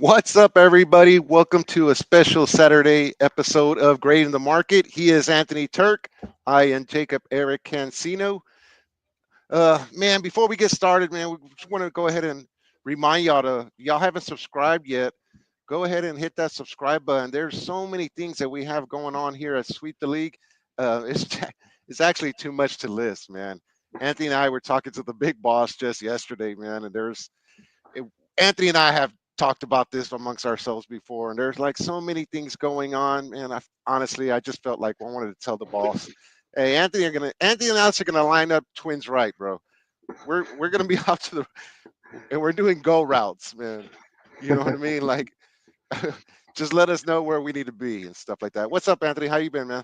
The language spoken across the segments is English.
What's up, everybody? Welcome to a special Saturday episode of Grading the Market. He is Anthony Turk. I am Jacob Eric Cancino. Man, before we get started, man, we just want to go ahead and remind y'all haven't subscribed yet. Go ahead and hit that subscribe button. There's so many things that we have going on here at Sweep the League. It's actually too much to list, man. Anthony and I were talking to the big boss just yesterday, man, and it, Anthony and I have talked about this amongst ourselves before, and there's like so many things going on. And I just felt like I wanted to tell the boss, "Hey, Anthony and us are gonna line up twins right, bro. We're gonna be out to the and we're doing go routes, man. You know what I mean? Like, just let us know where we need to be and stuff like that. What's up, Anthony? How you been, man?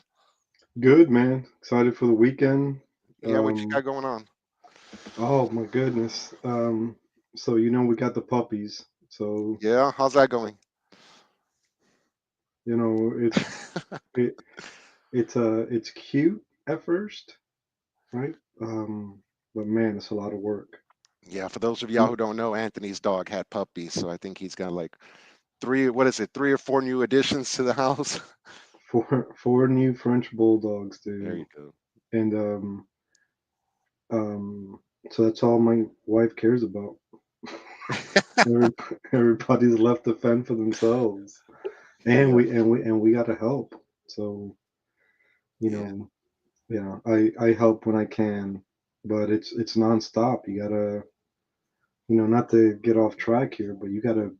Good, man. Excited for the weekend. Yeah, what you got going on? Oh my goodness. So we got the puppies. So Yeah, how's that going? it's it it's cute at first, right? But man, it's a lot of work. Yeah, for those of y'all Mm, who don't know, Anthony's dog had puppies, so I think he's got like what is it, three or four new additions to the house. four new French bulldogs, There dude, you go. and um, so that's all my wife cares about. Every, everybody's left to fend for themselves, and Yeah, we got to help. So you yeah, know I help when I can, but it's nonstop. You gotta, not to get off track here, but you gotta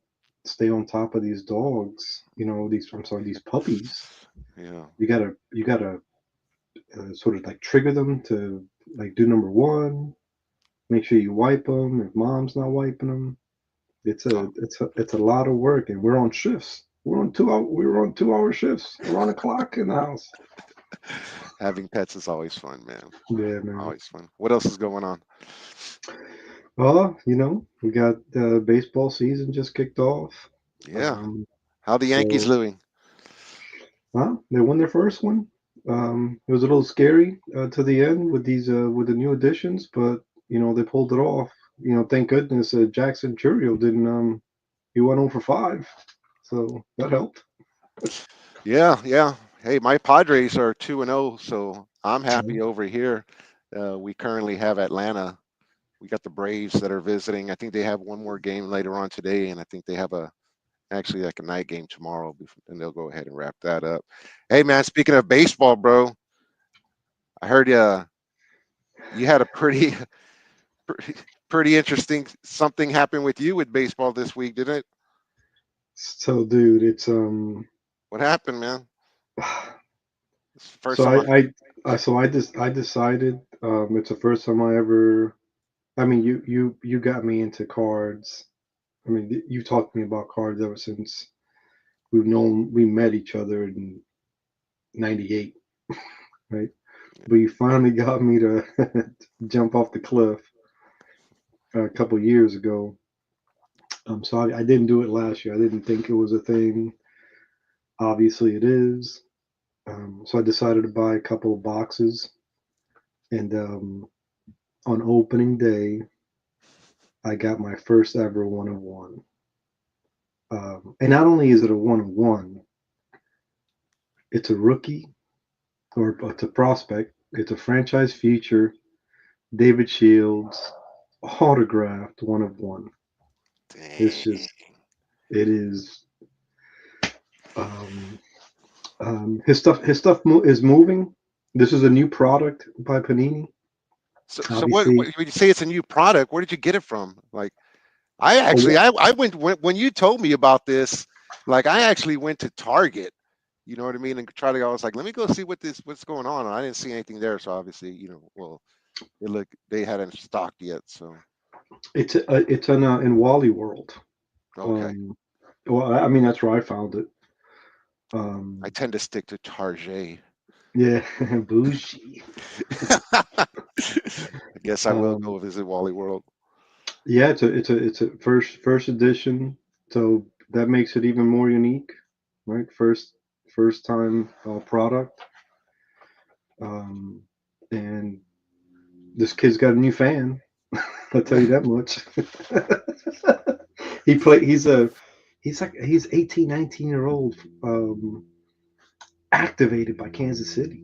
stay on top of these dogs. These puppies. yeah. You gotta sort of like trigger them to like do number one. Make sure you wipe them if mom's not wiping them. Oh, It's a lot of work, and we're on shifts. We were on 2 hour shifts around the clock in the house. having pets is always fun, man. Yeah, man. Always fun. What else is going on? Well, we got baseball season just kicked off. Yeah. Um, How the Yankees so, doing? they won their first one. It was a little scary to the end with these with the new additions, but they pulled it off. Thank goodness Jackson Churio didn't. He went 0 for 5, so that helped. Yeah, yeah. Hey, my Padres are 2-0, so I'm Mhm. happy over here. We currently have Atlanta. We got the Braves that are visiting. I think they have one more game later on today, and I think they have actually like a night game tomorrow, and they'll go ahead and wrap that up. Hey, man, speaking of baseball, bro, I heard you had a pretty pretty interesting something happened with you with baseball this week, didn't it? So, dude, it's What happened, man? It's the first so time I decided it's the first time I ever. I mean, you got me into cards. I mean, you talked to me about cards ever since we met each other in '98, right? But you finally got me to jump off the cliff a couple years ago. So I didn't do it last year. I didn't think it was a thing. Obviously, it is. So I decided to buy a couple of boxes, and on opening day, I got my first ever one of one. And not only is it a one of one, it's a rookie or it's a prospect. It's a franchise future, David Shields, autographed one of one. It's Dang. just, it is. Um, his stuff is moving. This is a new product by Panini. So what Obviously, when you say it's a new product, where did you get it from? Like I actually oh, I went when you told me about this, like I actually went to Target, you know what I mean, and I was like, let me go see what's going on. And I didn't see anything there, so obviously, well, they hadn't stocked yet, so it's in Wally World. okay. Um, well, I mean that's where I found it. I Um, tend to stick to Target. yeah, bougie. I guess I will Um, go visit Wally World. yeah, it's a first edition, so that makes it even more unique, right? First time product, um, and this kid's got a new fan. I'll tell you that much. He's a he's 18, 19-year old, activated by Kansas City.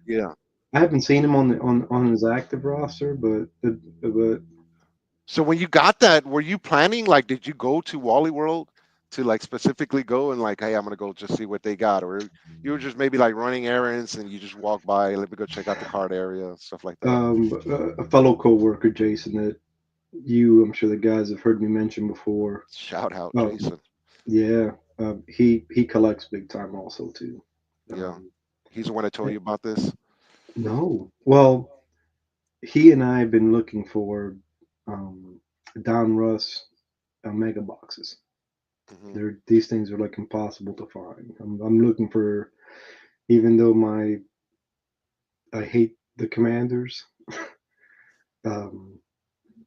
Yeah. I haven't seen him on his active roster, but So when you got that, were you planning, like, did you go to Wally World to like specifically go and like, hey, I'm gonna go just see what they got, or you were just maybe like running errands and you just walk by, let me go check out the card area, stuff like that. a fellow coworker, Jason, that I'm sure the guys have heard me mention before. Shout out, Um, Jason. yeah, he collects big time also too. Yeah, Um, he's the one that told you about this. no, well, he and I have been looking for um, Don Russ mega boxes. Hmm. These things are like impossible to find. I'm looking for, even though I hate the Commanders. Um,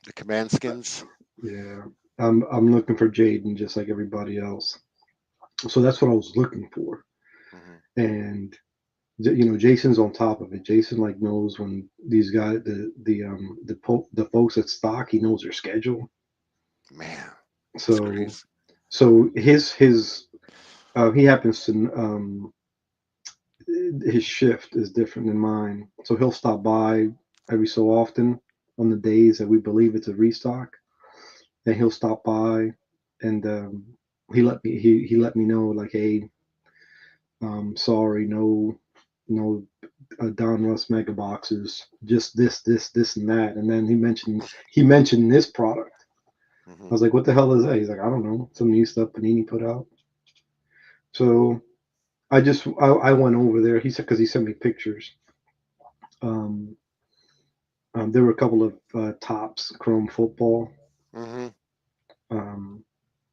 The command skins. yeah, I'm looking for Jaden just like everybody else. So that's what I was looking for. Hmm. And Jason's on top of it. Jason like knows when these guys, the folks at stock, he knows their schedule. Man, it's So crazy. his he happens to his shift is different than mine. So he'll stop by every so often on the days that we believe it's a restock. Then he'll stop by and he let me know like, hey, sorry, no Don Russ mega boxes, just this and that. And then he mentioned this product. I Hmm. was like, what the hell is that? He's like, I don't know, some new stuff Panini put out. So I went over there. He said because he sent me pictures. Um, there were a couple of tops Chrome football. Hmm. Um,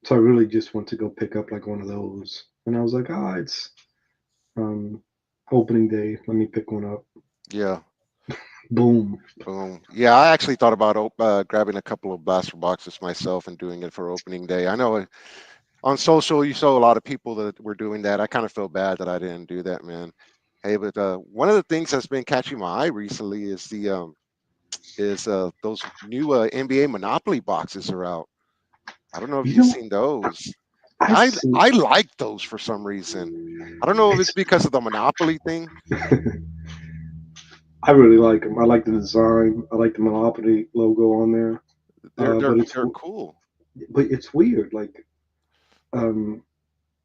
so I really just went to go pick up like one of those. And I was like, it's um, opening day. Let me pick one up. Yeah. Boom. Boom. Yeah, I actually thought about grabbing a couple of blaster boxes myself and doing it for opening day. I know on social you saw a lot of people that were doing that. I kind of feel bad that I didn't do that, man. Hey, but one of the things that's been catching my eye recently is the those new NBA Monopoly boxes are out. I don't know if You you've know, seen those. I I see. I like those for some reason. I don't know if it's It's. because of the Monopoly thing. I really like them. I like the design. I like the Monopoly logo on there. They're they're But it's they're cool. weird. Like, um,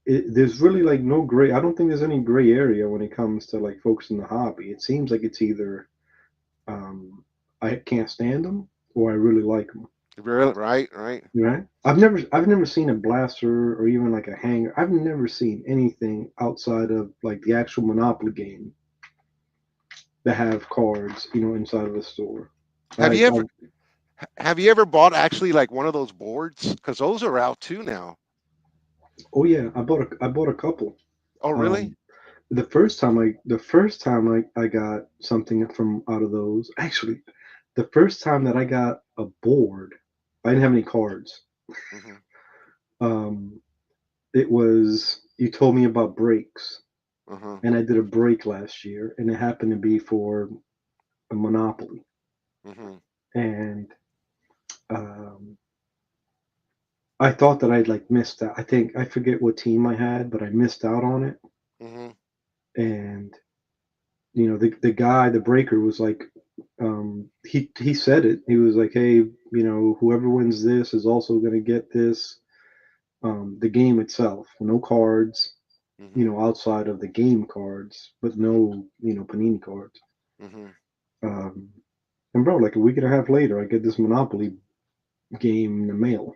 there's really like no gray. I don't think there's any gray area when it comes to like folks in the hobby. It seems like it's either um, I can't stand them or I really like them. Really, right, right. Right? I've never seen a blaster or even like a hanger. I've never seen anything outside of like the actual Monopoly game that have cards, inside of a store. Have you I ever have you ever bought actually like one of those boards? Because those are out too now. Oh yeah, I bought a couple. Oh, really? Um, the first time I got something from out of those, actually, the first time that I got a board, I didn't have any cards. Hmm. Um, it was you told me about breaks, Uh-huh. and I did a break last year, and it happened to be for a Monopoly, Hmm. and um, I thought that I'd like missed out. I think I forget what team I had, but I missed out on it, Hmm. and the guy, the breaker, was like, he said it. He was like, hey, whoever wins this is also going to get this. The game itself, no cards, Hmm. outside of the game cards, but no, Panini cards. Hmm. Um, and bro, like a week and a half later, I get this Monopoly game in the mail.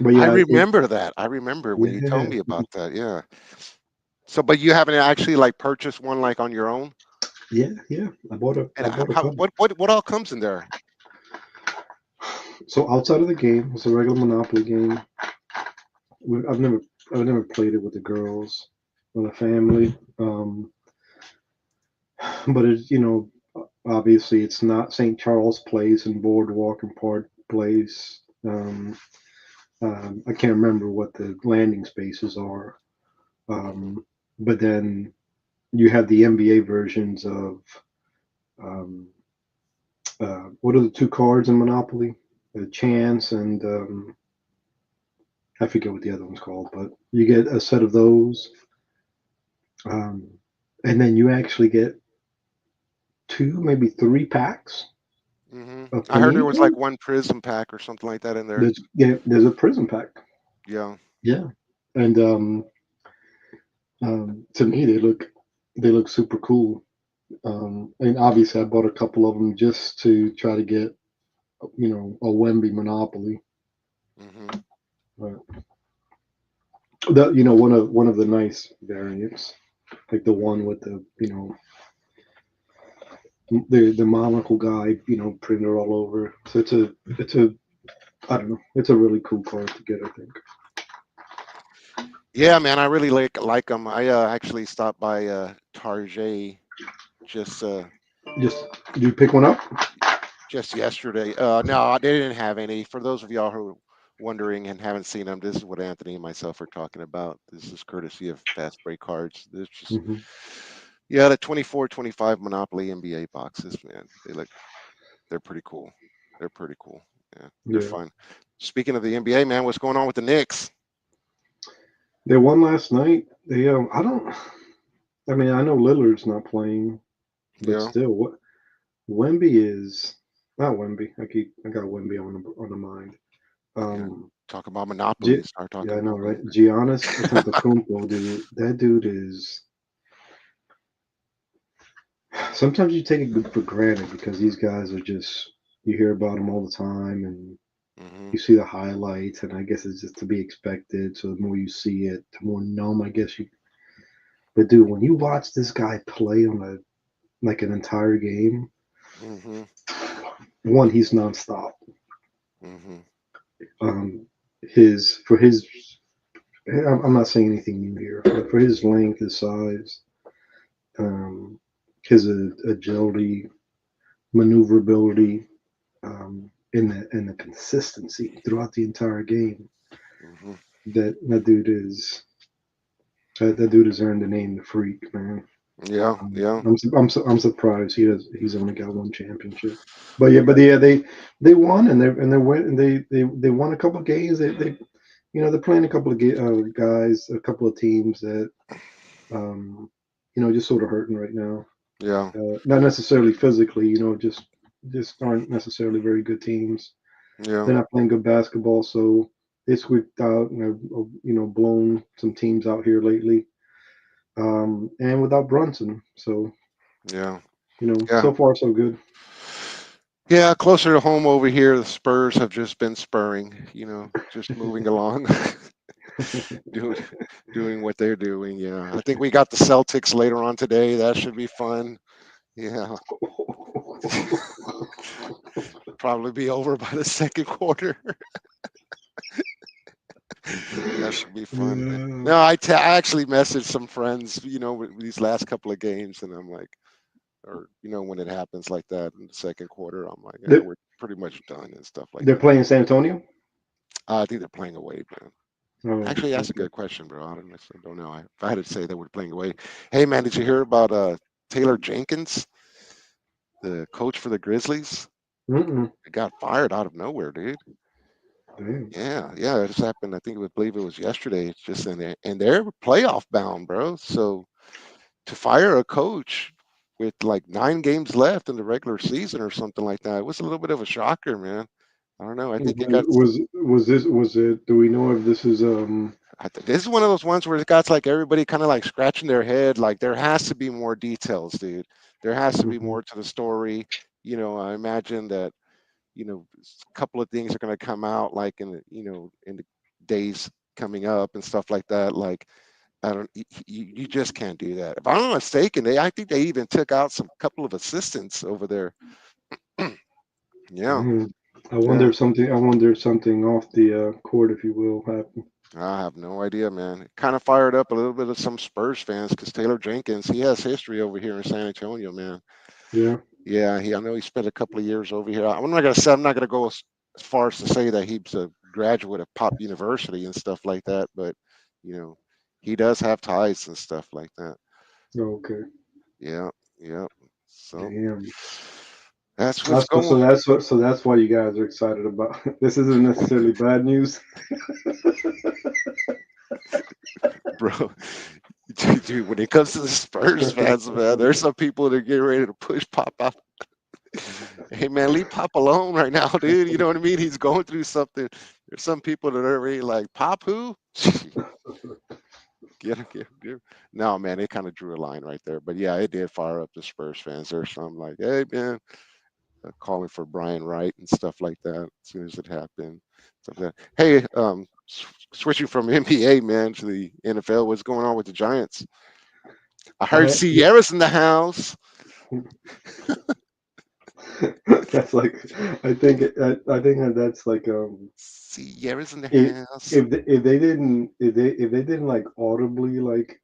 But I yeah, remember that. I remember when you told yeah, me about that. Yeah. So, but you haven't actually like purchased one like on your own? yeah. And I bought a how, couple. what all comes in there? So outside of the game, it's a regular Monopoly game. we, I've never I've never played it with the girls or the family. But it's obviously it's not St. Charles Place and Boardwalk and Park Place. I can't remember what the landing spaces are. Hmm. Um, but then you have the NBA versions of um, what are the two cards in Monopoly? The Chance and I forget what the other one's called, but you get a set of those, um, and then you actually get two, maybe three packs of I heard there Panini was like cards. one prism pack or something like that in there. There's a prison pack. Yeah. Yeah, and to me they look super cool. And obviously I bought a couple of them just to try to get a Wemby monopoly. hmm But one of the nice variants, like the one with the monocle guy, printed all over. So it's a I don't know, it's a really cool card to get. I think. Yeah, man, I really like them. I actually stopped by Target just Just do you pick one up? just yesterday. No, they didn't have any. For those of y'all who are wondering and haven't seen them, this is what Anthony and myself are talking about. This is courtesy of Fast Break Cards. This just, Hmm. yeah, the 24-25 Monopoly NBA boxes, man. They're pretty cool. They're pretty cool. Yeah, they're Yeah, fun. Speaking of the NBA, man, what's going on with the Knicks? they won last night. They I don't. I mean, I know Lillard's not playing, but Yeah, still, what Wemby is not Wemby. I got Wemby on the mind. yeah. Um, Talk about Monopoly. Gi- Start yeah, talking I know, about right? Monopoly. Giannis Antetokounmpo, dude. That dude is. Sometimes you take it for granted because these guys are just you hear about them all the time and hmm you see the highlights, and I guess it's just to be expected. So the more you see it, the more numb I guess you. But dude, when you watch this guy play on like an entire game, hmm one he's nonstop. hmm His for his I'm not saying anything new here, but for his length, his size, um, his agility, maneuverability, and the consistency throughout the entire game, hmm that dude that dude has earned the name the Freak, man. Yeah, yeah. I'm surprised he's only got one championship. But yeah, they won and they went and they won a couple of games. They're playing a couple of guys, a couple of teams that um, just sort of hurting right now. Yeah, Not necessarily physically, just aren't necessarily very good teams. yeah, They're not playing good basketball, so they squeaked out and have blown some teams out here lately. And without Brunson, so yeah, so yeah. far so good. Yeah, closer to home over here, the Spurs have just been spurring, just moving along, doing doing what they're doing. Yeah. I think we got the Celtics later on today. That should be fun. Yeah. Probably be over by the second quarter. That should be fun, man. Yeah. No, I actually messaged some friends, with these last couple of games, and I'm like, or when it happens like that in the second quarter, I'm like, yeah, They're, we're pretty much done and stuff like they're that. playing San Antonio. I think they're playing away, man. Oh, Actually, that's a okay. good question, bro. I don't know. If I had to say that we're playing away. Hey, man, did you hear about Taylor Jenkins, the coach for the Grizzlies? Mm-mm. He got fired out of nowhere, dude. Damn. Yeah, yeah, it just happened. I think it would believe it was yesterday. It's just in there, and they're playoff bound, bro. So to fire a coach with like 9 games left in the regular season or something like that, it was a little bit of a shocker, man. I don't know. I think it got. Was it? Do we know if this is This is one of those ones where it got like everybody kind of like scratching their head. Like there has to be more details, dude. There has to be mhm. more to the story. I imagine that a couple of things are going to come out like in the days coming up and stuff like that. Like I don't, you just can't do that. If I'm not mistaken, I think they even took out some couple of assistants over there. Yeah, Mm. yeah. I wonder if something off the court, if you will, happened. I have no idea, man. It kind of fired up a little bit of some Spurs fans because Taylor Jenkins, he has history over here in San Antonio, man. Yeah. Yeah, I know he spent a couple of years over here. I'm not gonna go as far as to say that he's a graduate of Pop University and stuff like that, but you know, he does have ties and stuff like that. Okay. Yeah, yeah. So Damn. that's what's That's what, going. so that's why you guys are excited about. This isn't necessarily bad news. bro. Dude, when it comes to the Spurs fans, man, there's some people that get ready to push Pop out. Hey, man, leave Pop alone right now, dude. You know what I mean? He's going through something. There's some people that are already like, Pop who? Get him. No, man, they kind of drew a line right there. But yeah, it did fire up the Spurs fans. There's some like, hey, man, calling for Brian Wright and stuff like that as soon as it happened. Stuff like that. Hey, switching from NBA, man, to the NFL, what's going on with the Giants? I heard Yeah, Sierra's in the house. that's like I think that that's like Sierra's in the if house. if they didn't like audibly like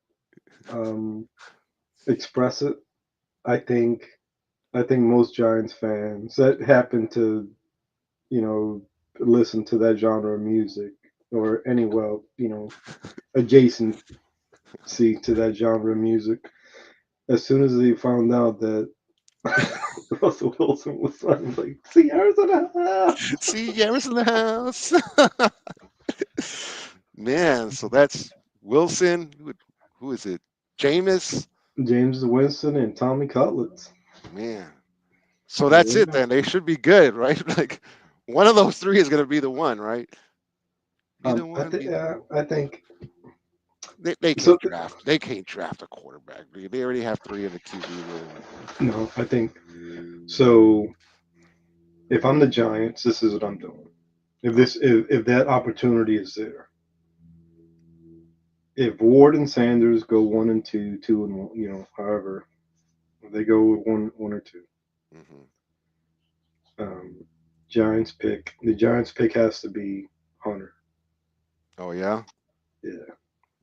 um express it, I think I think most Giants fans that happen to you know listen to that genre of music or any well adjacent to that genre of music, as soon as they found out that Russell Wilson was signing, like, Sierra's in the house. Sierra's in the house. Man, so that's Wilson. Who is it? Jameis. James Winston and Tommy Cutlets. Man. So that's it Yeah. then. They should be good, right? Like one of those three is going to be the one, right? Be the one. Be the one. I think They so. can't draft. They can't draft a quarterback. They already have three in the QB room. No, I think so. If I'm the Giants, this is what I'm doing. Oh, If that opportunity is there, if Ward and Sanders go 1 and 2, 2 and 1, however if they go with one or two, hmm um, Giants pick. The Giants pick has to be Hunter. oh yeah. Yeah,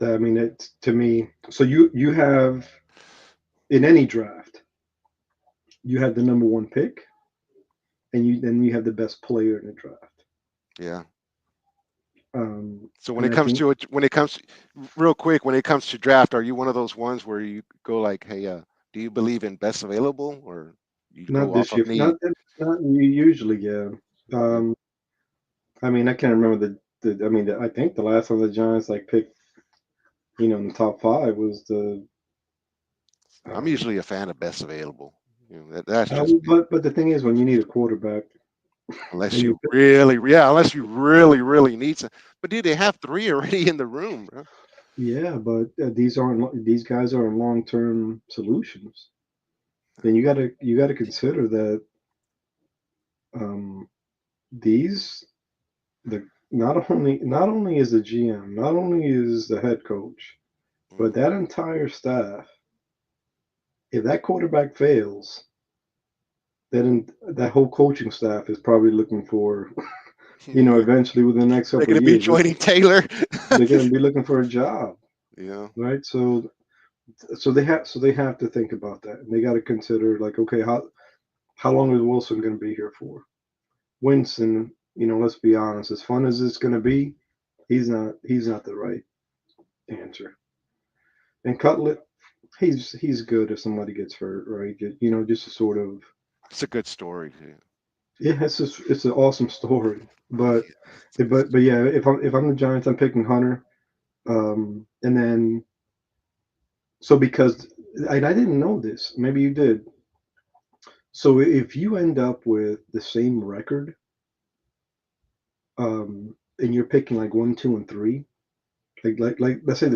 I mean it's to me. So you have in any draft, you have the number one pick, and you have the best player in the draft. Yeah. So when And it I comes think to it, when it comes real quick, when it comes to draft, are you one of those ones where you go like, "Hey, do you believe in best available, or you not go off this of year, need?" not usually, yeah. Hmm Um, I mean, I can't remember I mean, I think the last time the Giants like picked, in the top five was the. I'm Um, usually a fan of best available. That's just me. but the thing is, when you need a quarterback, Unless and you you really, yeah, unless you really, really need some. But dude, they have three already in the room, bro. yeah, but these guys aren't long term solutions. Then you gotta consider that um, these the not only is the GM, not only is the head coach, but Hmm that entire staff, if that quarterback fails, that whole coaching staff is probably looking for, eventually within the next They're couple going of to be years, joining Taylor. they're going to be looking for a job, Yeah. right? So they have to think about that, and they got to consider like, okay, how long is Wilson going to be here for? Winston, let's be honest, as fun as it's going to be, he's not the right answer. And Cutlet, he's good if somebody gets hurt, right? Just a sort of. It's a good story. Yeah. Yeah, it's an awesome story, but Yeah. but yeah, if I'm the Giants, I'm picking Hunter. And then so because I didn't know this, maybe you did. So if you end up with the same record, and you're picking like 1, 2, and 3, like let's say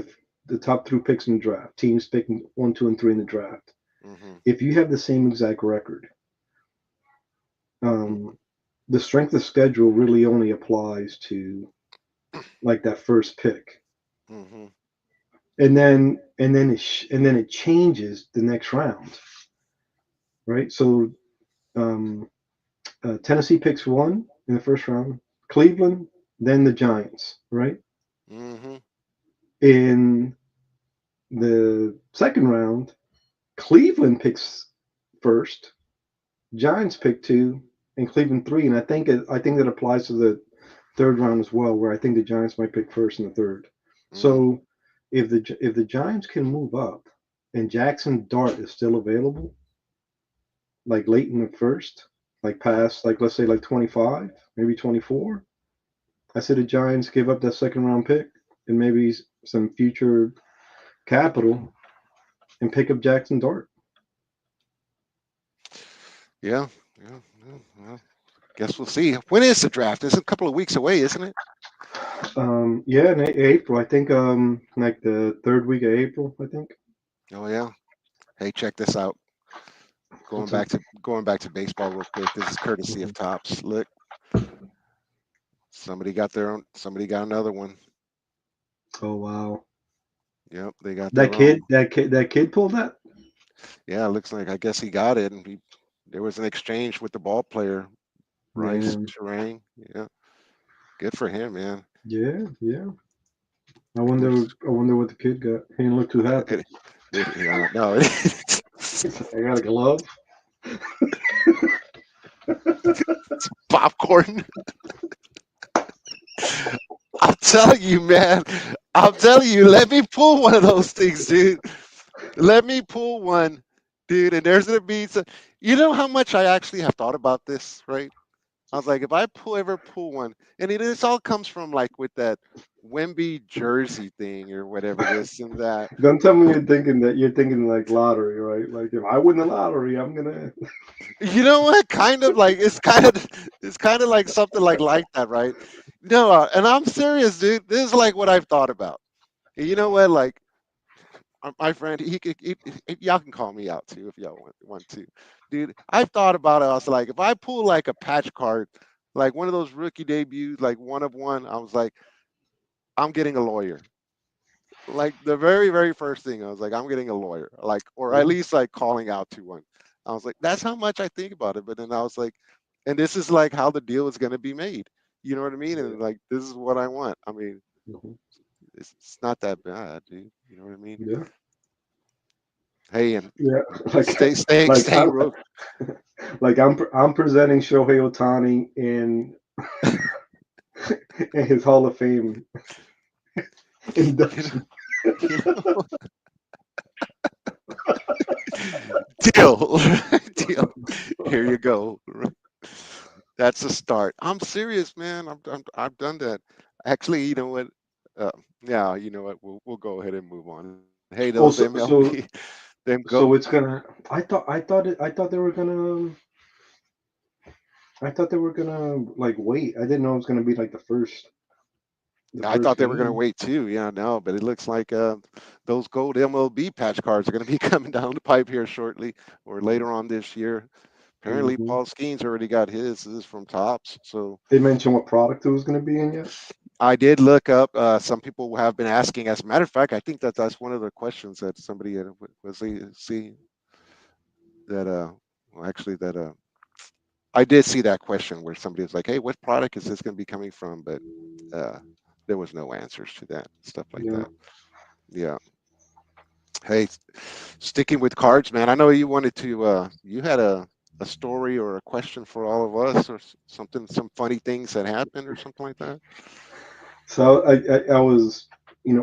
the top three picks in the draft, teams picking 1, 2, and 3 in the draft. hmm If you have the same exact record, hmm um, the strength of schedule really only applies to like that first pick, hmm and then it changes the next round, right? So um, Tennessee picks one in the first round, Cleveland, then the Giants, right? hmm In the second round, Cleveland picks first, Giants pick two, and Cleveland three. And I think that applies to the third round as well, where I think the Giants might pick first and the third. hmm So if the Giants can move up, and Jackson Dart is still available, like late in the first, like past, like let's say like 25, maybe 24, I said the Giants give up that second round pick and maybe some future. Capital and pick up Jackson Dart. Yeah, yeah, yeah, well, guess we'll see. When is the draft? It's a couple of weeks away, isn't it? Yeah, in April. I think like the third week of April. I think. Oh yeah. Hey, check this out. What's up? Going back to baseball real quick. This is courtesy Mhm. of Tops. Look, somebody got their own. Somebody got another one. Oh wow. Yep, they got That their kid, own. that kid pulled that. Yeah, it looks like I guess he got it, and there was an exchange with the ball player, Bryce Man. Terang. Yeah, good for him, man. Yeah, yeah. I We're wonder. just- I wonder what the kid got. He didn't look too happy. It, no, I got a glove. popcorn. I'm telling you, man. I'm telling you. Let me pull one of those things, dude. Let me pull one, dude. And there's gonna be some. You know how much I actually have thought about this, right? I was like, if I ever pull one, and this all comes from like with that Wemby jersey thing or whatever, this and that. Don't tell me you're thinking like lottery, right? Like if I win the lottery, I'm gonna. You know what? Kind of like it's kind of like something like that, right? No, and I'm serious, dude. This is like what I've thought about. You know what? Like my friend, y'all can call me out too if y'all want to, dude. I've thought about it. I was like, if I pull like a patch card, like one of those rookie debuts, like one of one, I was like, I'm getting a lawyer. Like the very first thing, I was like, I'm getting a lawyer, like, or at Yeah, least like calling out to one. I was like, that's how much I think about it. But then I was like, and this is like how the deal is going to be made. You know what I mean? yeah, And like, this is what I want. I mean, mhm, it's not that bad, dude. You know what I mean? yeah, Hey, and yeah. Like, like staying I'm, real. I'm presenting Shohei Otani in his Hall of Fame You know, induction. you know, deal, deal. Here you go. That's a start. I'm serious, man. I've done that. Actually, you know what? Uh, yeah, you know what? We'll go ahead and move on. Hey, those Oh, MLB, them so goat. it's gonna. I thought they were gonna. I thought they were gonna like wait. I didn't know it was gonna be like the I first thought they were going to game. wait too. Yeah, no, but it looks like those gold MLB patch cards are going to be coming down the pipe here shortly or later on this year. Apparently, Hmm. Paul Skeens already got his. This is from Tops. So They mentioned what product it was gonna be in yet. I did look up. Some people have been asking. As a matter of fact, I think that's one of the questions that somebody was see that. Well, actually, that I did see that question where somebody was like, "Hey, what product is this going to be coming from?" But uh, there was no answers to that stuff like Yeah. that. Yeah. Hey, sticking with cards, man. I know you wanted to. You had a story or a question for all of us, or something, some funny things that happened, or something like that. So I was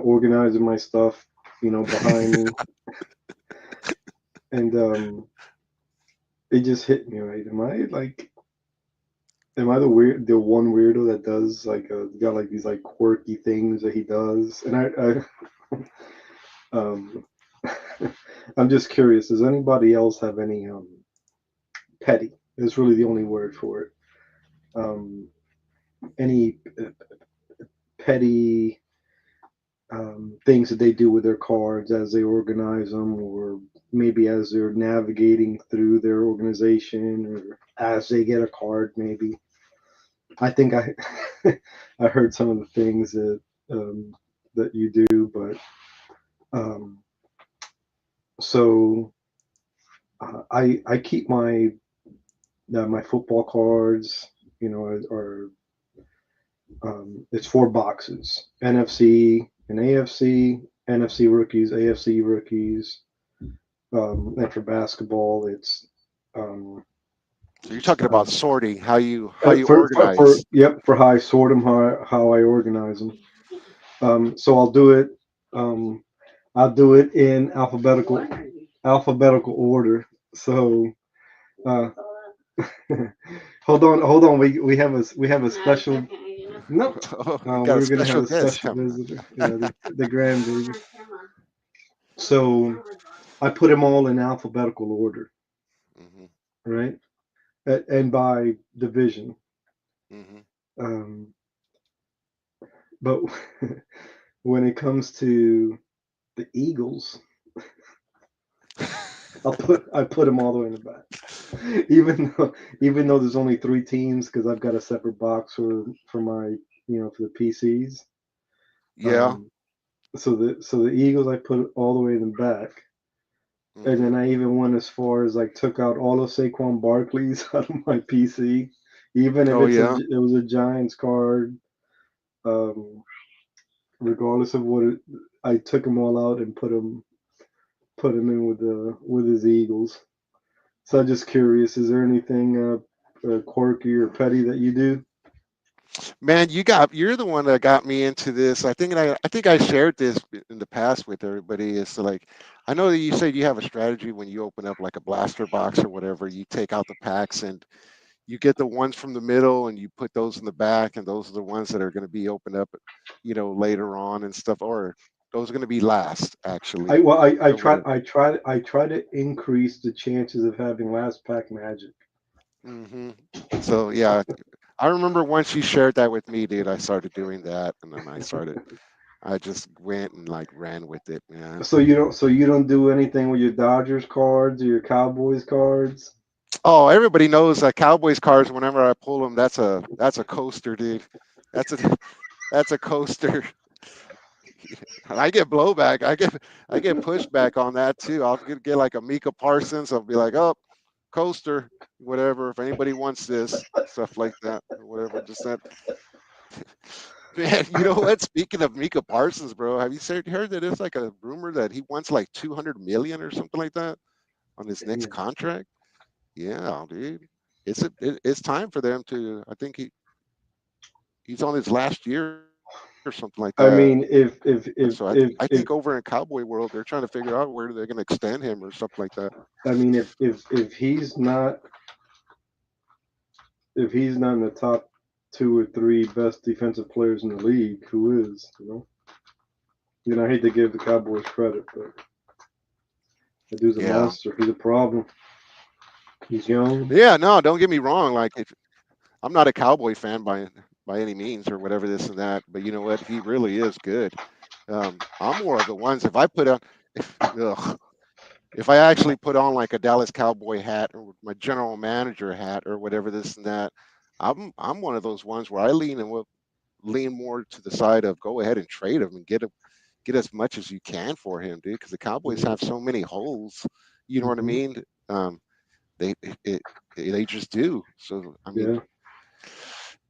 organizing my stuff behind me, and it just hit me right. Am I the one weirdo that does like got like these like quirky things that he does? And um I'm just curious. Does anybody else have any petty? Is really the only word for it. Um, any petty things that they do with their cards as they organize them, or maybe as they're navigating through their organization, or as they get a card, maybe. I think I I heard some of the things um, that you do, but um, so I keep my football cards, or it's four boxes: NFC and AFC, NFC rookies, AFC rookies, and for basketball, it's um, So you're talking uh, about sorting, how you for organize. yep, for how I sort them, how I organize them. So Um, I'll do it in alphabetical order. So uh, hold on. We have a special. No, Oh, you got a we're gonna have special a guest special coming. visitor. Yeah, the grandbaby. So I put them all in alphabetical order, Hmm. right? And by division. Hmm. Um, but when it comes to the Eagles, I put them all the way in the back. Even though there's only three teams because I've got a separate box for my for the PCs. Yeah. Um, so the Eagles I put all the way in the back, and Hmm. then I even went as far as like took out all of Saquon Barkley's out of my PC, even if Oh yeah. it was a Giants card. Um, Regardless of what I took them all out and put him in with his Eagles. So I'm just curious, is there anything quirky or petty that you do? Man, you're the one that got me into this. I think I shared this in the past with everybody. Is like, I know that you said you have a strategy when you open up like a blaster box or whatever. You take out the packs and you get the ones from the middle and you put those in the back, and those are the ones that are going to be opened up, later on and stuff, or those are going to be last I actually, well I or whatever. try to increase the chances of having last pack magic. Hmm. So yeah, I remember once you shared that with me, dude. I started doing that, and then I just went and like ran with it, man. So you don't do anything with your Dodgers cards or your Cowboys cards. Oh, everybody knows that Cowboys cars. Whenever I pull them, that's a coaster, dude. That's a that's a coaster. And I get blowback. I get pushback on that too. I'll get like a Mika Parsons. I'll be like, oh, coaster, whatever. If anybody wants this, stuff like that, or whatever. Just that, man. You know what? Speaking of Mika Parsons, bro, have you heard that it's like a rumor that he wants like 200 million or something like that on his next Damn. contract? Yeah, dude. It's time for them to. I think he's on his last year or something like that. I mean, So I think over in Cowboy world, they're trying to figure out where they're going to extend him or something like that. if he's not in the top two or three best defensive players in the league, who is? I hate to give the Cowboys credit, but the dude's a Yeah. monster. He's a problem. He's young. Yeah. No, don't get me wrong. Like, I'm not a Cowboy fan by any means or whatever this and that, but you know what? He really is good. I'm more of the ones if I put on. Ugh, if I actually put on like a Dallas Cowboy hat or my general manager hat or whatever this and that, I'm one of those ones where I lean more to the side of go ahead and trade him and get as much as you can for him, dude. Because the Cowboys Yeah. have so many holes. You know what I Hmm. mean? Um, they it, they just do. So I mean, Yeah.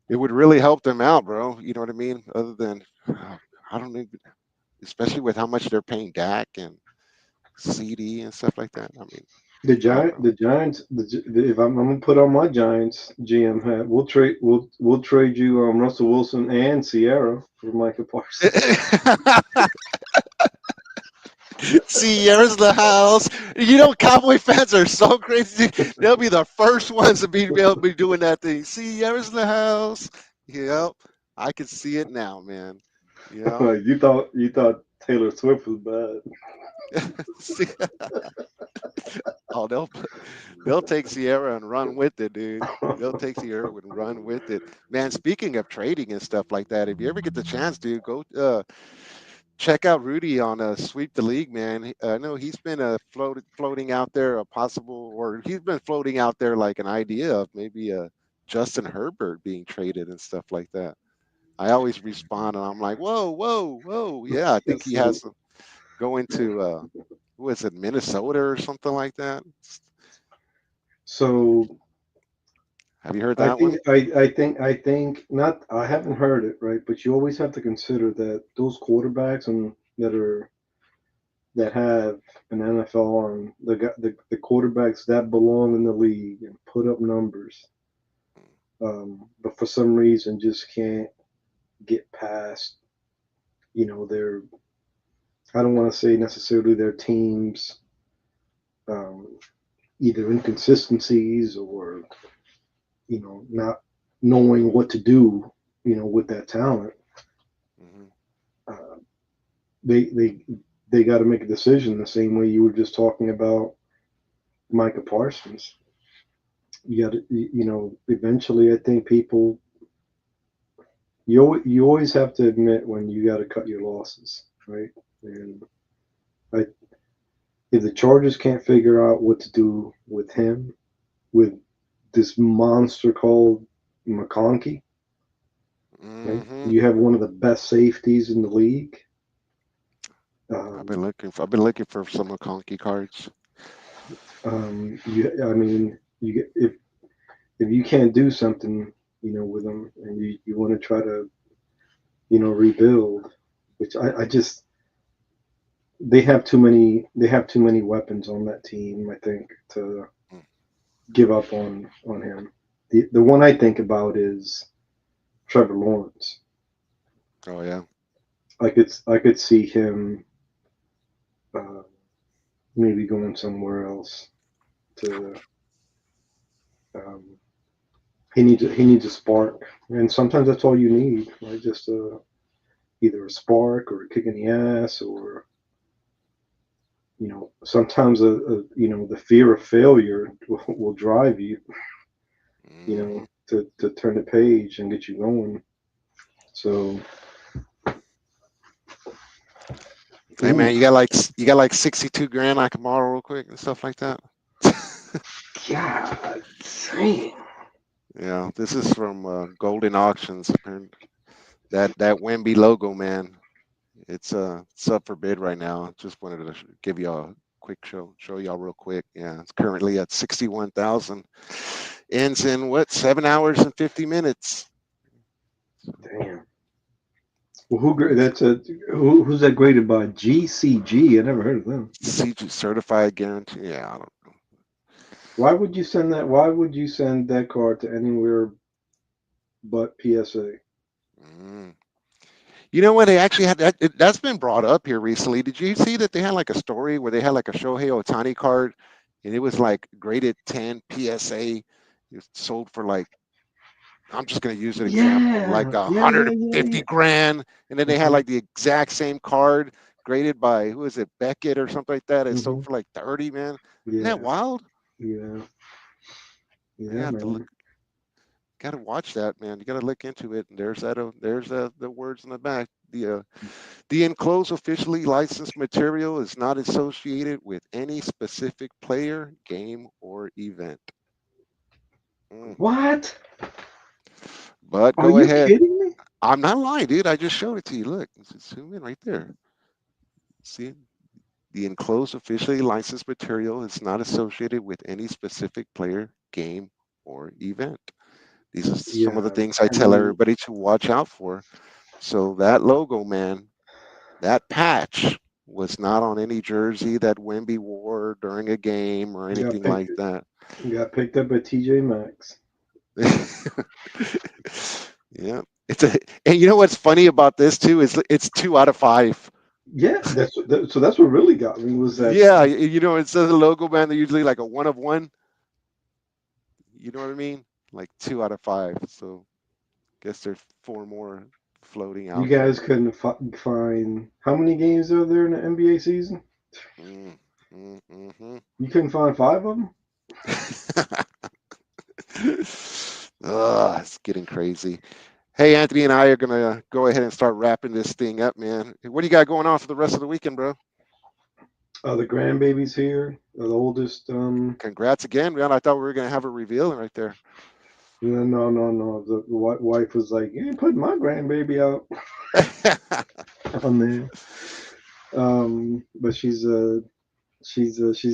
it would really help them out, bro. You know what I mean? Other than I don't know, especially with how much they're paying Dak and CD and stuff like that. I mean, I don't know. The Giants. If I'm gonna put on my Giants GM hat, we'll trade you Russell Wilson and Sierra for Micah Parsons. Sierra's the house. Cowboy fans are so crazy. They'll be the first ones to be able to be doing that thing. Sierra's the house. Yep, I can see it now, man. Yep. You thought Taylor Swift was bad. See, oh, they'll take Sierra and run with it, dude. They'll take Sierra and run with it, man. Speaking of trading and stuff like that, if you ever get the chance, dude, go check out Rudy on Sweep the League, man. I know he's been floating out there a possible, or he's been floating out there like an idea of maybe Justin Herbert being traded and stuff like that. I always respond and I'm like, whoa, whoa, whoa. Yeah, I think he has so to go into, who is it, Minnesota or something like that? so Have you heard I that think one? I think not. I haven't heard it right, but you always have to consider that those quarterbacks that have an NFL arm, the quarterbacks that belong in the league and put up numbers, but for some reason just can't get past, their, I don't want to say necessarily their teams, um, either inconsistencies or, not knowing what to do, with that talent. Hmm. Uh, they they got to make a decision the same way you were just talking about Micah Parsons. You got to, eventually, I think people, you always have to admit when you got to cut your losses, right? And I, if the Chargers can't figure out what to do with him, with this monster called McConkey, right? Hmm. You have one of the best safeties in the league. I've been Um, looking for some McConkey cards. I mean, you get if you can't do something, with them, and you want to try to, rebuild, which I just they have too many weapons on that team. I think to Mm. give up on him. The one I think about is Trevor Lawrence. Oh yeah. I could see him uh, maybe going somewhere else to. Um, he needs a spark, and sometimes that's all you need, right? Just either a spark or a kick in the ass, or sometimes the fear of failure will drive you, Hmm. to turn the page and get you going. So, Hey ooh, man, you got like 62 grand I can borrow real quick and stuff like that. God damn. Yeah, this is from Golden Auctions. Apparently, that Wemby logo, man. It's up for bid right now. Just wanted to give you a quick show y'all real quick. Yeah, it's currently at 61,000. Ends in what 7 hours and 50 minutes. Damn. Well, that's who's that graded by? GCG. I never heard of them. CG certified guarantee. Yeah, I don't. Why would you send that? Why would you send that card to anywhere but PSA? Mm. You know what? They actually had that's been brought up here recently. Did you see that they had like a story where they had like a Shohei Ohtani card, and it was like graded 10 PSA. It sold for like I'm just going to use an example, like Yeah, a yeah, hundred yeah, and yeah, fifty yeah. grand, and then they had Mhm, like the exact same card graded by who is it, Beckett or something like that. It sold mhm. for like 30, man. Isn't that Yeah, wild? yeah, You yeah, have to look, man. got to watch that, man. You got to look into it. And there's the words in the back. The enclosed officially licensed material is not associated with any specific player, game, or event. Mm. What? But Are go you ahead. kidding me? I'm not lying, dude. I just showed it to you. Look, zoom in right there. See it? The enclosed officially licensed material is not associated with any specific player, game, or event. These are some of the Yeah, things I I tell mean, everybody to watch out for. So that logo, man, that patch was not on any jersey that Wemby wore during a game or got anything picked like that. got picked up by TJ Maxx. Yeah. It's a and you know what's funny about this too is it's 2 out of 5. Yeah, so that's what really got me was that. Yeah, it says a logo, man. They're usually like a 1 of 1. You know what I mean? Like 2 out of 5. So guess there's 4 more floating You out guys there. couldn't find how many games are there in the NBA season? Mm, mm-hmm. You couldn't find five of them. Ugh, it's getting crazy. Hey, Anthony and I are gonna go ahead and start wrapping this thing up, man. What do you got going on for the rest of the weekend, bro? The grandbaby's here. The oldest. Congrats again, man. I thought we were gonna have a reveal right there. No, no, no. The wife was like, "You ain't putting my grandbaby out on there." But she's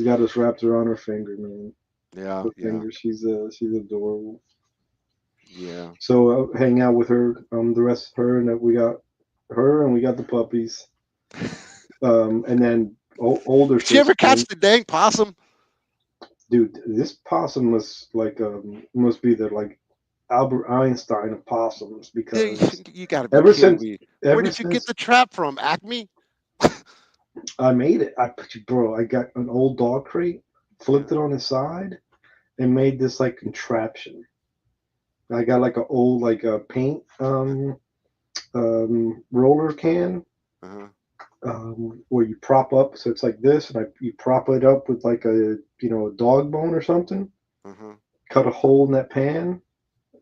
got us wrapped around her finger, man. Yeah, Her yeah, finger. She's adorable. yeah. So hang out with her. The rest of her, and we got her, and we got the puppies. And then older Did you ever sister. catch the dang possum? Dude, this possum was like must be the like Albert Einstein of possums Dude, because you got to be ever kidding since me. Where ever did you get since the trap from? Acme? I made it, I got an old dog crate, Yeah. flipped it on its side, and made this like contraption. I got like a old like a paint roller can, Uh-huh. where you prop up. So it's like this, and you prop it up with like a dog bone or something. Mm-hmm. Cut a hole in that pan.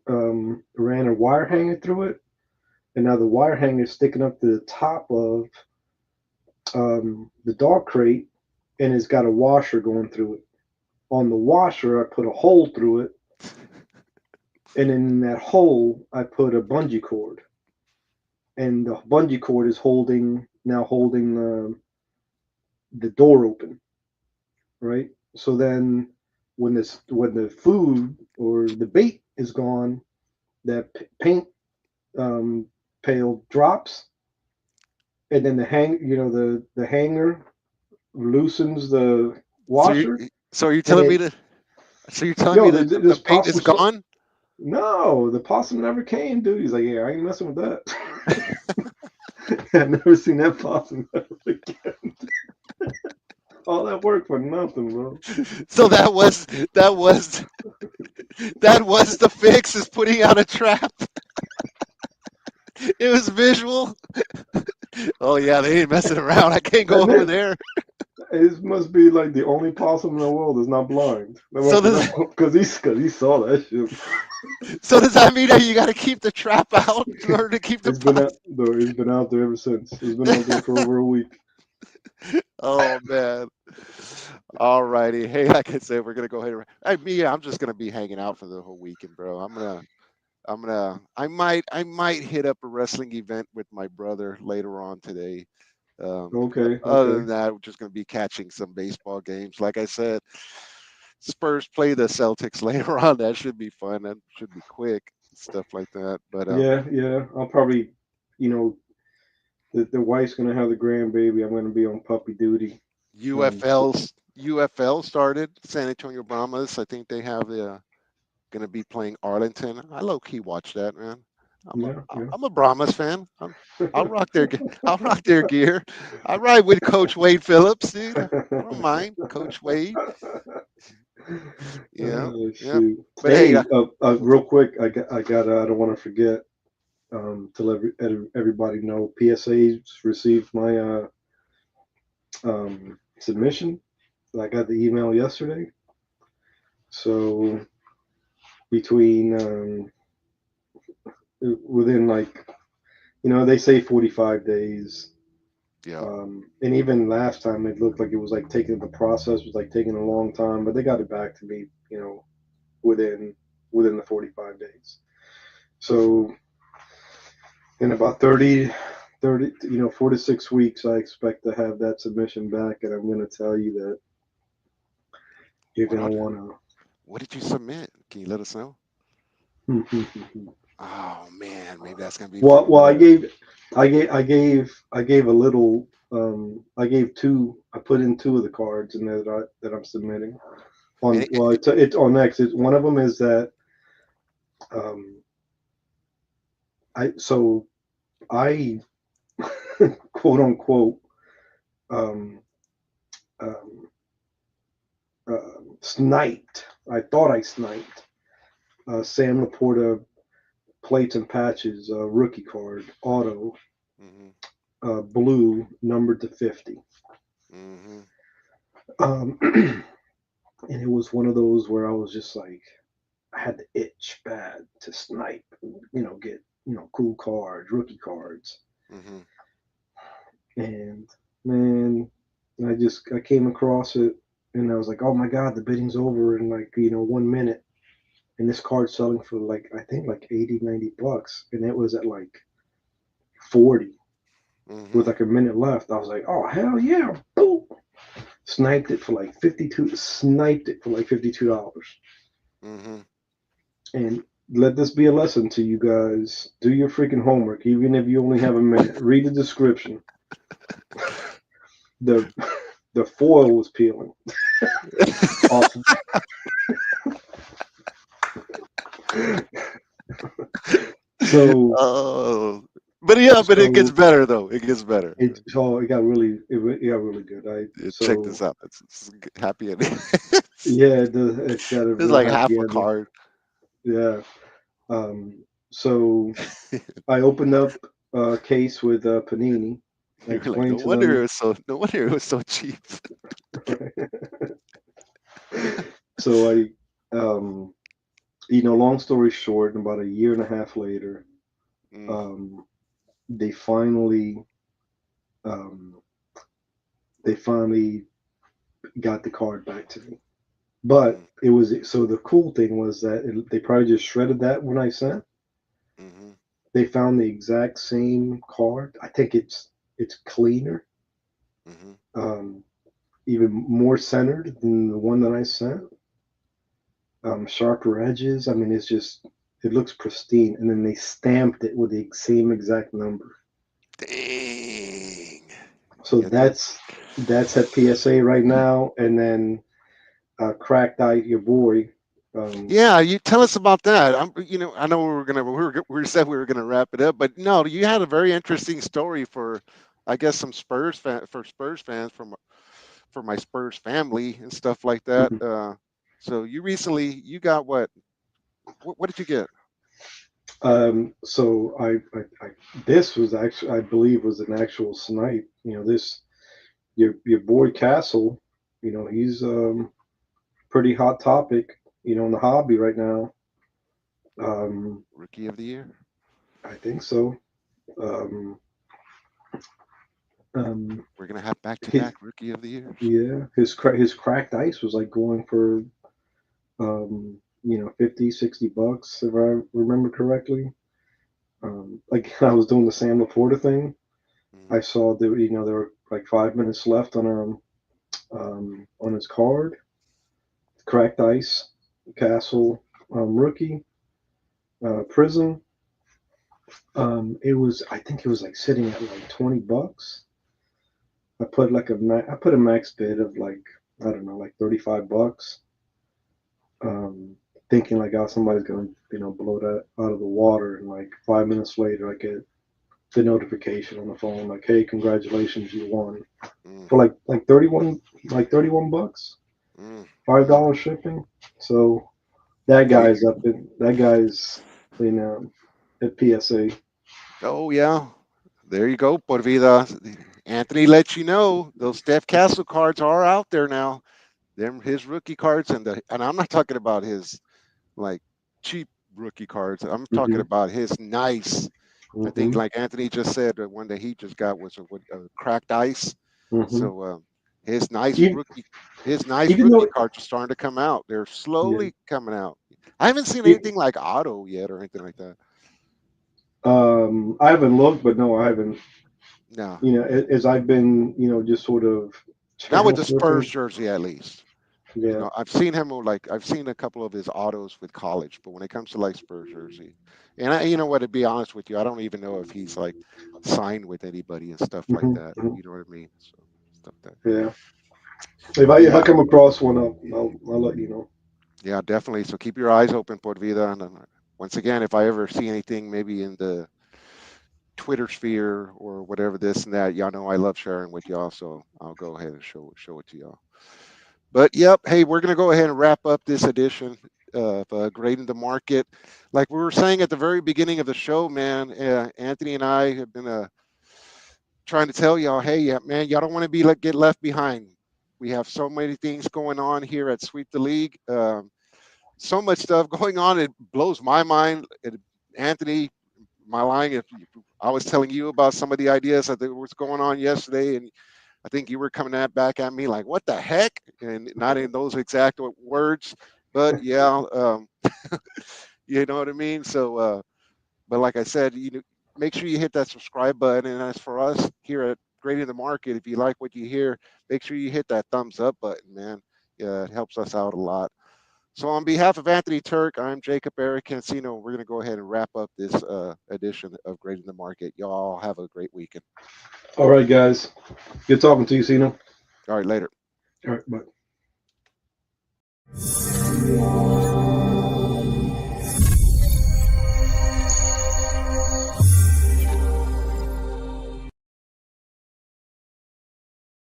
Ran a wire hanger through it, and now the wire hanger is sticking up to the top of the dog crate, and it's got a washer going through it. On the washer, I put a hole through it, and in that hole, I put a bungee cord, and the bungee cord is holding the door open, right? So then, when the food or the bait is gone, that paint um, pail drops, and then the hanger loosens the So you washer, so you're and telling me it that so you're telling me yo, that the this bait is possum. gone? No, the possum never came, dude. He's like, yeah, I ain't messing with that. I've never seen that possum ever again. All that work for nothing, bro. So that was that was the fix is putting out a trap. It was visual. Oh yeah, they ain't messing around. I can't go That over man, there. it must be like the only possum in the world that's not blind. So does Because he saw that shit. so does that mean that you got to keep the trap out in order to keep the possum? It's been out there ever since. It's been out there for over a week. Oh man. All righty. Hey, like I said, we're gonna go ahead and I'm just gonna be hanging out for the whole weekend, bro. I might hit up a wrestling event with my brother later on today. Okay, Other okay. than that, we're just gonna be catching some baseball games. Like I said, Spurs play the Celtics later on. That should be fun. That should be quick, stuff like that. But Yeah, yeah. I'll probably, you know, the wife's gonna have the grandbaby. I'm gonna be on puppy duty. So UFL started. San Antonio Brahmas. I think they have the going to be playing Arlington. I low key watch that, man. I'm a yeah, yeah. I'm a Brahmas fan. I'll rock their I'll rock their gear. I ride with Coach Wade Phillips, dude. I don't mind Coach Wade. Yeah, Oh yeah. shoot! But hey, Hey, real quick, I got. I don't want to forget to let everybody know. PSA's received my submission. I got the email yesterday. So between within like they say 45 days. yeah, And even last time it looked like it was like the process was like taking a long time, but they got it back to me, within the 45 days. So in about 4 to 6 weeks, I expect to have that submission back, and I'm going to tell you that you're what going to are, want what did you submit? Can you let us know? to. Oh man, maybe that's gonna be for Well, one of the. I gave a little. I gave two. I put in two of the cards in there that I'm submitting on. Any, Well, it's on X. One of them is that um, I quote unquote um, um, sniped. I thought I sniped Sam Laporta plates and patches rookie card auto mm-hmm, blue numbered to 50. mm-hmm. And it was one of those where I was just like, I had the itch bad to snipe, get cool cards, rookie cards, Mm-hmm. and man, I came across it, and I was like, oh my god, the bidding's over in like 1 minute, and this card's selling for like I think like 80, $90, and it was at like 40 with Mm-hmm. like a minute left. I was like, oh hell yeah, boom, sniped it for like 52, sniped it for like $52. Mm-hmm. And let this be a lesson to you guys. Do your freaking homework, even if you only have a minute. Read the description. The the foil was peeling off. So Oh, but it gets so better though. It gets better. it got really good. I Check so this out. It's happy ending. Yeah, it's got a It's real like half happy a ending. card. Yeah. So I opened up a case with Panini, I You were like, explained no to wonder them. it was so no wonder it was so cheap. So um, long story short, about a year and a half later, Mm, um, they finally, um, they finally got the card back to me. But mm, it was so the cool thing was that they probably just shredded that when I sent. mm-hmm, They found the exact same card. I think it's cleaner, mm-hmm. um, even more centered than the one that I sent. Sharper edges. I mean, it looks pristine. And then they stamped it with the same exact number. Dang. So Yeah, those. that's at PSA right now. And then Cracked Eye, your boy. Um, Yeah, you tell us about that. I know we said we were gonna wrap it up, but no, you had a very interesting story for, I guess, some Spurs fans for my Spurs family and stuff like that. mhm. So you got what? What did you get? So I this was actually I believe was an actual snipe. This your boy Castle. He's pretty hot topic. In the hobby right now. Um, Rookie of the year. I think so. Um, um, We're gonna have back to his back rookie of the years. yeah, his cracked ice was like going for 50, $60 if I remember correctly. Like I was doing the Sam Laporta thing. I Hmm. saw that there were like 5 minutes left on his card. Cracked ice, Castle, rookie, Prism. I think it was like sitting at like $20. I put a max bid of like I don't know like $35, um, thinking like somebody's gonna blow that out of the water, and like 5 minutes later I get the notification on the phone like, hey, congratulations, you won Mm, for like $31, mm. $5 shipping. So Okay. that guy's you know at PSA. Oh yeah. There you go, Por Vida. Anthony lets you know those Steph Castle cards are out there now. Them his rookie cards and I'm not talking about his like cheap rookie cards. I'm talking Hmm. about his nice. I think Hmm. like Anthony just said, the one that he just got was a cracked ice. Hmm. So his nice Even, rookie his nice even rookie though cards are starting to come out. They're yeah, slowly coming out. I haven't seen it, anything like Auto yet or anything like that. I haven't looked, but no, I haven't. No, As I've been just sort of not with channel the Spurs flipping. jersey at least. Yeah. I've seen him like I've seen a couple of his autos with college, but when it comes to like Spurs jersey, and you know what? To be honest with you, I don't even know if he's like signed with anybody and stuff like Hmm. that. Hmm. You know what I mean? So stuff that. Yeah. If I But if I yeah, come across one, I'll let you know. yeah, definitely. So keep your eyes open, Por Vida. And once again, if I ever see anything, maybe in the Twitter sphere or whatever, this and that, y'all know I love sharing with y'all. So I'll go ahead and show it to y'all. But yep, hey, we're gonna go ahead and wrap up this edition of Grading the Market. Like we were saying at the very beginning of the show, man, Anthony and I have been trying to tell y'all, hey, yeah, man, y'all don't want to be get left behind. We have so many things going on here at Sweep the League. So much stuff going on. It blows my mind. Anthony, my line. If I was telling you about some of the ideas that was going on yesterday, and I think you were coming back at me like, "What the heck?" And not in those exact words, but yeah, you know what I mean. So, but like I said, make sure you hit that subscribe button. And as for us here at Grading the Market, if you like what you hear, make sure you hit that thumbs up button, man. Yeah, it helps us out a lot. So, on behalf of Anthony Turk, I'm Jacob Eric Cancino. We're going to go ahead and wrap up this edition of Grading the Market. Y'all have a great weekend. All right, guys. Good talking to you, Sino. All right, later. All right, bye.